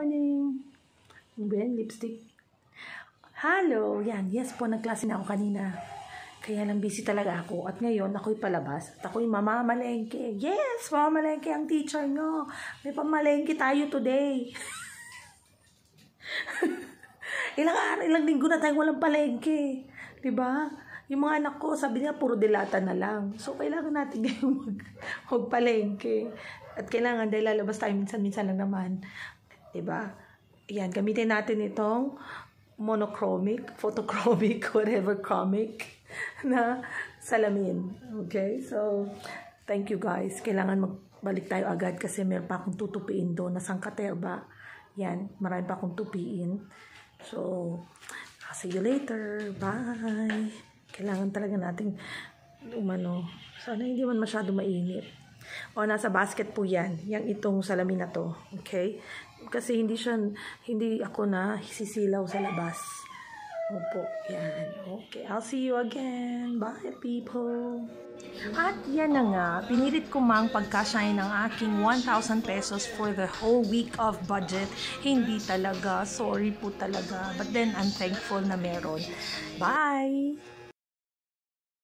morning. Ben, lipstick. Hello. Yan. Yes po, nagklase na ako kanina. Kaya lang busy talaga ako. At ngayon, ako'y palabas. At ako'y mamamalengke. Yes, mamamalengke ang teacher nyo. May pamalengke tayo today. Ilang linggo na tayong walang palengke. Diba? Yung mga anak ko, sabi niya, puro dilata na lang. So, kailangan natin ngayon magpalengke. At kailangan, dahil lalabas tayo minsan-minsan lang naman. Diba? Yan, gamitin natin itong monochromic, photochromic, whatever chromic na salamin. Okay? So, thank you guys. Kailangan magbalik tayo agad kasi meron pa akong tutupiin doon na sangkaterba. Yan, marami pa akong tupiin. So, I'll see you later. Bye! Kailangan talaga nating sana hindi man masyado mainit. O, nasa basket po yan. Yang itong salamin na to. Okay? Kasi hindi ako na sisilaw sa labas. Opo, yan. Okay, I'll see you again. Bye, people. At yan na nga, pinilit ko mang pagkasyahin ng aking 1,000 pesos for the whole week of budget. Hindi talaga. Sorry po talaga. But then, I'm thankful na meron. Bye!